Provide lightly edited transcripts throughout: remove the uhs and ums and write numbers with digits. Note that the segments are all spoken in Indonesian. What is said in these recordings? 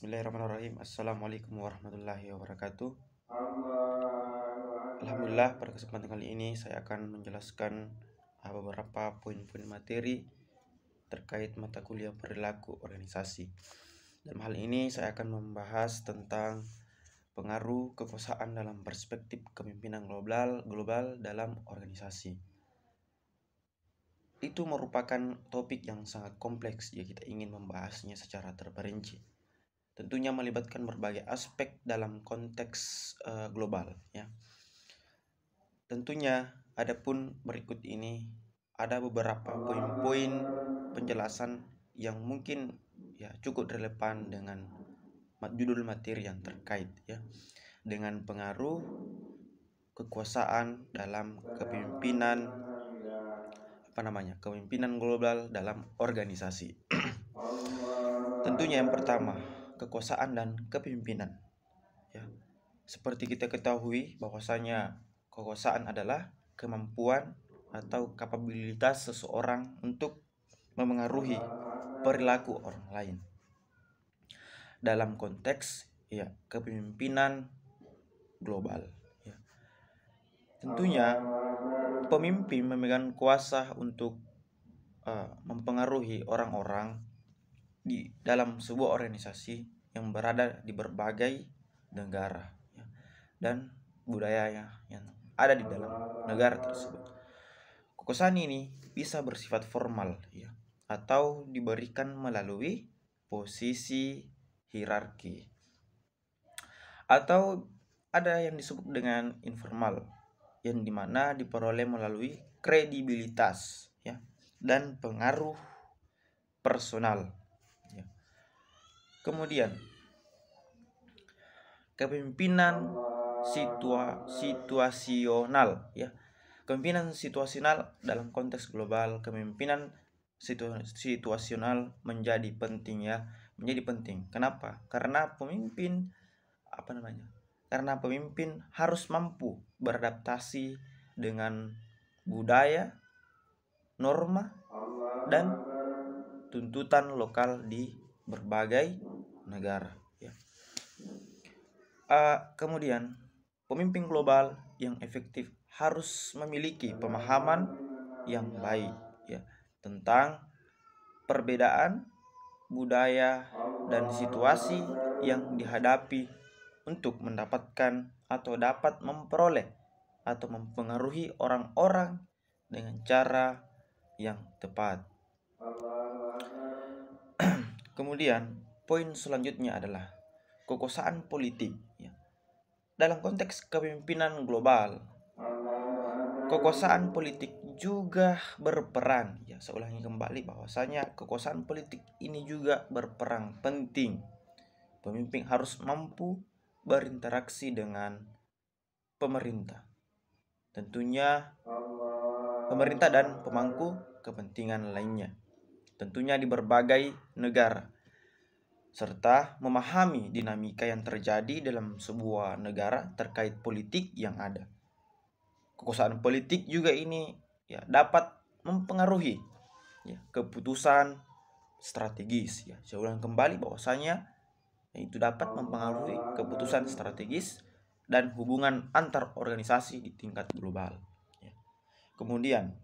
Bismillahirrahmanirrahim. Assalamualaikum warahmatullahi wabarakatuh. Alhamdulillah, pada kesempatan kali ini saya akan menjelaskan beberapa poin-poin materi terkait mata kuliah perilaku organisasi. Dalam hal ini saya akan membahas tentang pengaruh kekuasaan dalam perspektif kepemimpinan global dalam organisasi. Itu merupakan topik yang sangat kompleks jika kita ingin membahasnya secara terperinci. Tentunya melibatkan berbagai aspek dalam konteks global, ya. Tentunya adapun berikut ini ada beberapa poin-poin penjelasan yang mungkin ya cukup relevan dengan judul materi yang terkait, ya, dengan pengaruh kekuasaan dalam kepemimpinan global dalam organisasi. Tentunya yang pertama, kekuasaan dan kepemimpinan, ya. Seperti kita ketahui bahwasanya kekuasaan adalah kemampuan atau kapabilitas seseorang untuk memengaruhi perilaku orang lain dalam konteks ya kepemimpinan global, ya. Tentunya pemimpin memegang kuasa untuk mempengaruhi orang-orang di dalam sebuah organisasi yang berada di berbagai negara, ya, dan budaya yang ada di dalam negara tersebut. Kekuasaan ini bisa bersifat formal, ya, atau diberikan melalui posisi hierarki, atau ada yang disebut dengan informal, yang dimana diperoleh melalui kredibilitas, ya, dan pengaruh personal. Kemudian kepemimpinan situasional, ya. Kepemimpinan situasional dalam konteks global, kepemimpinan situasional menjadi penting, ya. Menjadi penting. Kenapa? Karena pemimpin harus mampu beradaptasi dengan budaya, norma, dan tuntutan lokal di berbagai negara, ya. Kemudian pemimpin global yang efektif harus memiliki pemahaman yang baik, ya, tentang perbedaan budaya dan situasi yang dihadapi untuk mendapatkan atau dapat memperoleh atau mempengaruhi orang-orang dengan cara yang tepat. Kemudian poin selanjutnya adalah kekuasaan politik, ya. Dalam konteks kepemimpinan global, kekuasaan politik juga berperan, ya. Saya ulangi kembali bahwasanya kekuasaan politik ini juga berperan penting. Pemimpin harus mampu berinteraksi dengan pemerintah. Tentunya pemerintah dan pemangku kepentingan lainnya, tentunya di berbagai negara, serta memahami dinamika yang terjadi dalam sebuah negara terkait politik yang ada. Kekuasaan politik juga ini, ya, dapat mempengaruhi, ya, keputusan strategis, ya. Saya ulang kembali bahwasanya itu dapat mempengaruhi keputusan strategis dan hubungan antar organisasi di tingkat global, ya. Kemudian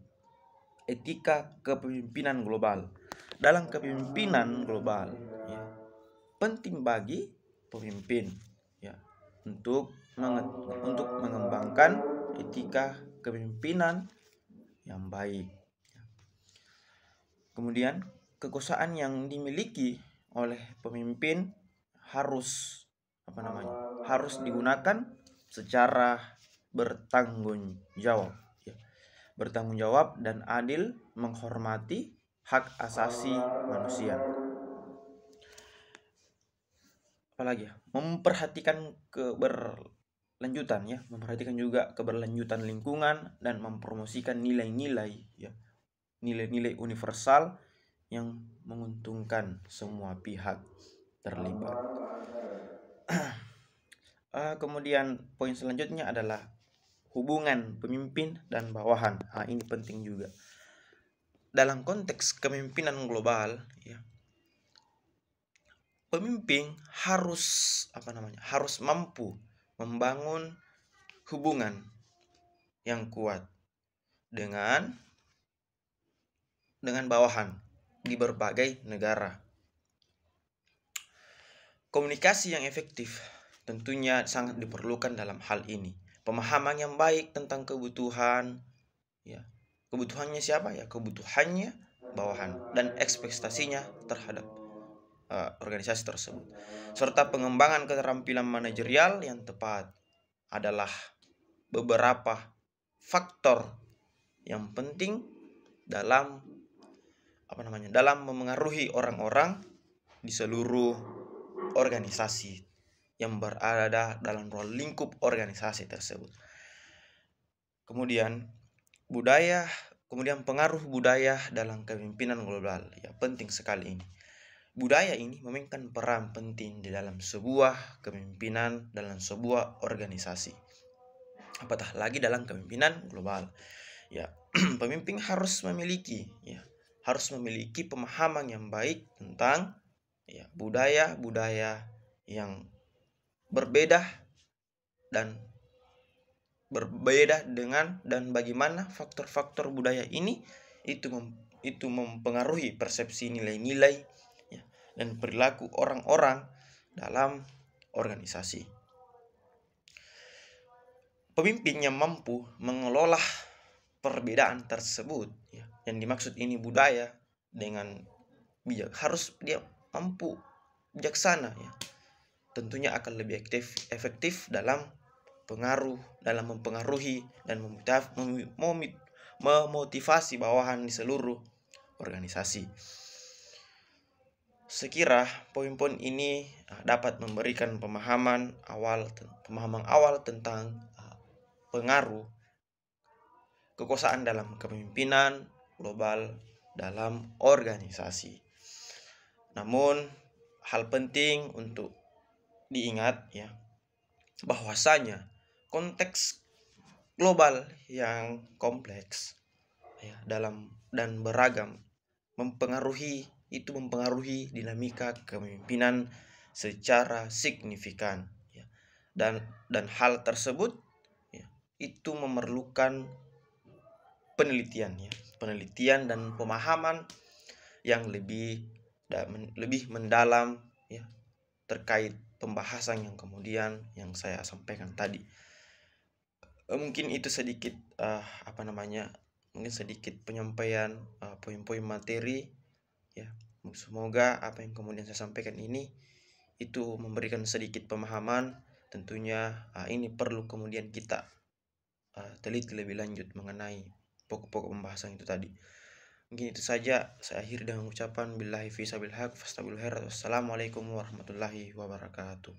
etika kepemimpinan global. Dalam kepemimpinan global, ya, penting bagi pemimpin, ya, untuk mengembangkan etika kepemimpinan yang baik. Kemudian kekuasaan yang dimiliki oleh pemimpin harus digunakan secara bertanggung jawab dan adil, menghormati hak asasi manusia. Apalagi, memperhatikan memperhatikan juga keberlanjutan lingkungan dan mempromosikan nilai-nilai, ya, nilai-nilai universal yang menguntungkan semua pihak terlibat. Kemudian poin selanjutnya adalah hubungan pemimpin dan bawahan. Ini penting juga dalam konteks kepemimpinan global, ya. pemimpin harus harus mampu membangun hubungan yang kuat dengan bawahan di berbagai negara. Komunikasi yang efektif tentunya sangat diperlukan dalam hal ini. Pemahaman yang baik tentang kebutuhan, ya. Kebutuhannya siapa? Ya, kebutuhannya bawahan dan ekspektasinya terhadap organisasi tersebut. Serta pengembangan keterampilan manajerial yang tepat adalah beberapa faktor yang penting dalam dalam memengaruhi orang-orang di seluruh organisasi yang berada dalam ruang lingkup organisasi tersebut. Kemudian pengaruh budaya dalam kepemimpinan global. Ya, penting sekali ini. Budaya ini memainkan peran penting di dalam sebuah kepemimpinan dalam sebuah organisasi. Apatah lagi dalam kepemimpinan global. Ya, pemimpin harus memiliki pemahaman yang baik tentang budaya-budaya yang berbeda dengan dan bagaimana faktor-faktor budaya ini itu mempengaruhi persepsi nilai-nilai dan perilaku orang-orang dalam organisasi. Pemimpin yang mampu mengelola perbedaan tersebut, yang dimaksud ini budaya dengan bijak, harus dia mampu bijaksana, tentunya akan lebih efektif dalam mempengaruhi dan memotivasi bawahan di seluruh organisasi. Sekira poin-poin ini dapat memberikan pemahaman awal tentang pengaruh kekuasaan dalam kepemimpinan global dalam organisasi. Namun hal penting untuk diingat, bahwasanya konteks global yang kompleks, dalam dan beragam mempengaruhi dinamika kepemimpinan secara signifikan, dan hal tersebut itu memerlukan penelitian dan pemahaman yang lebih mendalam terkait pembahasan yang kemudian yang saya sampaikan tadi. Mungkin itu sedikit sedikit penyampaian poin-poin materi, Semoga apa yang kemudian saya sampaikan ini itu memberikan sedikit pemahaman. Tentunya ini perlu kemudian kita teliti lebih lanjut mengenai pokok-pokok pembahasan itu tadi. Mungkin itu saja. Saya akhiri dengan ucapan billahi fi sabil haq fastabil khair. Wassalamualaikum warahmatullahi wabarakatuh.